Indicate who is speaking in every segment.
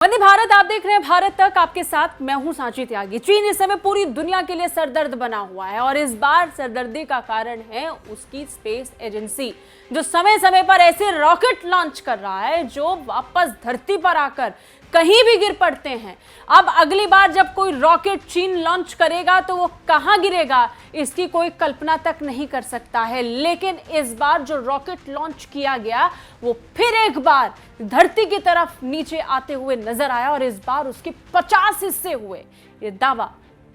Speaker 1: वंदे भारत, आप देख रहे हैं भारत तक, आपके साथ मैं हूं सांची त्यागी। चीन इस समय पूरी दुनिया के लिए सरदर्द बना हुआ है और इस बार सरदर्दी का कारण है उसकी स्पेस एजेंसी, जो समय समय पर ऐसे रॉकेट लॉन्च कर रहा है जो वापस धरती पर आकर कहीं भी गिर पड़ते हैं। अब अगली बार जब कोई रॉकेट चीन लॉन्च करेगा तो वो कहां गिरेगा इसकी कोई कल्पना तक नहीं कर सकता है। लेकिन इस बार जो रॉकेट लॉन्च किया गया वो फिर एक बार धरती की तरफ नीचे आते हुए नजर आया और इस बार उसके 50 हिस्से हुए। ये दावा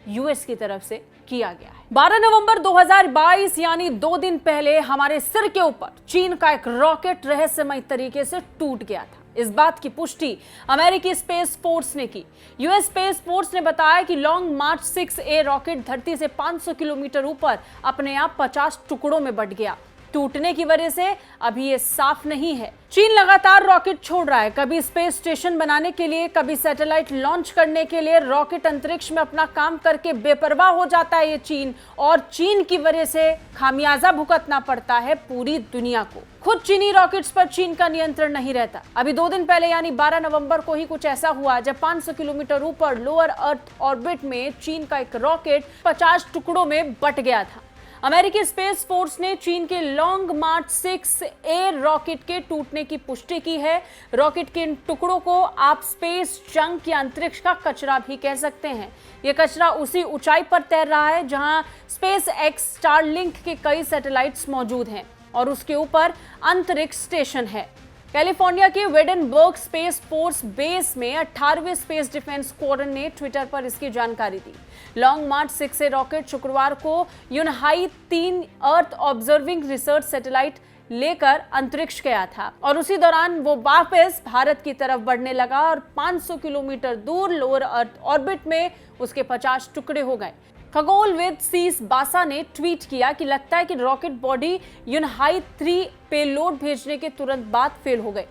Speaker 1: यूएस की तरफ से किया गया है। 12 नवंबर 2022 यानी 2 दिन पहले हमारे सिर के ऊपर चीन का एक रॉकेट रहस्यमय तरीके से टूट गया था। इस बात की पुष्टि अमेरिकी स्पेस फोर्स ने की। यूएस स्पेस फोर्स ने बताया कि लॉन्ग मार्च 6A रॉकेट धरती से 500 किलोमीटर ऊपर अपने आप 50 टुकड़ों में बंट गया। टूटने की वजह से अभी ये साफ नहीं है। चीन लगातार रॉकेट छोड़ रहा है, कभी स्पेस स्टेशन बनाने के लिए, कभी सैटेलाइट लॉन्च करने के लिए। रॉकेट अंतरिक्ष में अपना काम करके बेपरवाह हो जाता है ये चीन, और चीन की वजह से खामियाजा भुगतना पड़ता है पूरी दुनिया को। खुद चीनी रॉकेट्स पर चीन का नियंत्रण नहीं रहता। अभी 2 दिन पहले यानी 12 नवंबर को ही कुछ ऐसा हुआ जब 500 किलोमीटर ऊपर लोअर अर्थ ऑर्बिट में चीन का एक रॉकेट 50 टुकड़ों में बट गया था। अमेरिकी स्पेस फोर्स ने चीन के लॉन्ग मार्च 6A रॉकेट के टूटने की पुष्टि की है। रॉकेट के इन टुकड़ों को आप स्पेस जंक या अंतरिक्ष का कचरा भी कह सकते हैं। यह कचरा उसी ऊंचाई पर तैर रहा है जहां स्पेस एक्स स्टारलिंक के कई सैटेलाइट्स मौजूद हैं और उसके ऊपर अंतरिक्ष स्टेशन है। कैलिफोर्निया के वेडनबर्ग स्पेस फोर्स बेस में 18वें स्पेस डिफेंस स्क्वाड्रन ने ट्विटर पर इसकी जानकारी दी। लॉन्ग मार्च 6A रॉकेट शुक्रवार को यूनहाई 3 अर्थ ऑब्जर्विंग रिसर्च सैटेलाइट लेकर अंतरिक्ष गया था और उसी दौरान वो वापस भारत की तरफ बढ़ने लगा और 500 किलोमीटर दूर लोअर अर्थ ऑर्बिट में उसके 50 टुकड़े हो गए। खगोलविद सीस बासा ने ट्वीट किया कि लगता है कि रॉकेट बॉडी यूनहाई 3 पेलोड भेजने के तुरंत बाद फेल हो गए,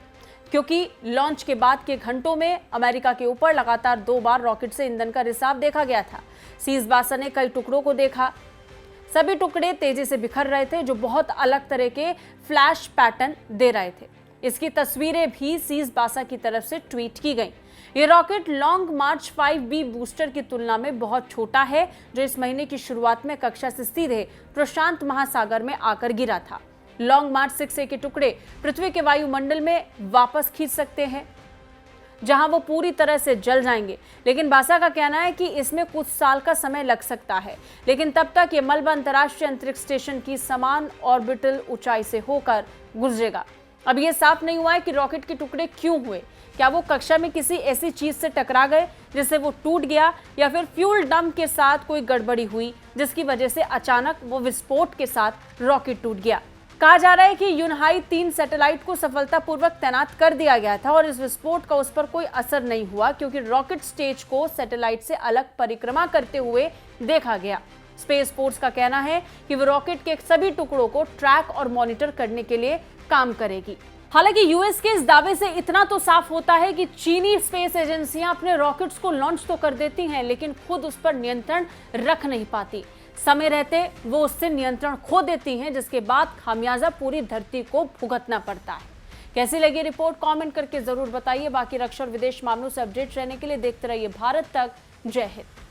Speaker 1: क्योंकि लॉन्च के बाद के घंटों में अमेरिका के ऊपर लगातार 2 बार रॉकेट से ईंधन का रिसाव देखा गया था। सीस बासा ने कई टुकड़ों को देखा। सभी टुकड़े तेजी से बिखर रहे थे जो बहुत अलग तरह के फ्लैश पैटर्न दे रहे थे। इसकी तस्वीरें भी सीस बासा की तरफ से ट्वीट की गई। ये रॉकेट लॉन्ग मार्च 5B बूस्टर की तुलना में बहुत छोटा है, जो इस महीने की शुरुआत में कक्षा से सीधे प्रशांत महासागर में आकर गिरा था। लॉन्ग मार्च 6A के टुकड़े पृथ्वी के वायुमंडल में वापस खींच सकते हैं, जहां वो पूरी तरह से जल जाएंगे। लेकिन बासा का कहना है कि इसमें कुछ साल का समय लग सकता है, लेकिन तब तक ये मलबा अंतर्राष्ट्रीय अंतरिक्ष स्टेशन की समान ऑर्बिटल ऊंचाई से होकर गुजरेगा। अब ये साफ नहीं हुआ है कि रॉकेट के टुकड़े क्यों हुए। क्या वो कक्षा में किसी ऐसी चीज से टकरा गए जिससे वो टूट गया, या फिर फ्यूल डंप के साथ कोई गड़बड़ी हुई जिसकी वजह से अचानक वो विस्फोट के साथ रॉकेट टूट गया। कहा जा रहा है कि यूनहाई 3 सैटेलाइट को सफलतापूर्वक तैनात कर दिया गया था और इस विस्फोट का उस पर कोई असर नहीं हुआ, क्योंकि रॉकेट स्टेज को सैटेलाइट से अलग परिक्रमा करते हुए देखा गया। स्पेस फोर्स का कहना है कि वो रॉकेट के सभी टुकड़ों को ट्रैक और मॉनिटर करने के लिए काम करेगी। हालांकि यूएस के इस दावे से इतना तो साफ होता है कि चीनी स्पेस एजेंसियां अपने रॉकेट्स को लॉन्च तो कर देती हैं, लेकिन खुद उस पर नियंत्रण रख नहीं पाती। समय रहते वो उससे नियंत्रण खो देती हैं, जिसके बाद खामियाजा पूरी धरती को भुगतना पड़ता है। कैसी लगी रिपोर्ट कमेंट करके जरूर बताइए। बाकी रक्षा और विदेश मामलों से अपडेट रहने के लिए देखते रहिए भारत तक। जय हिंद।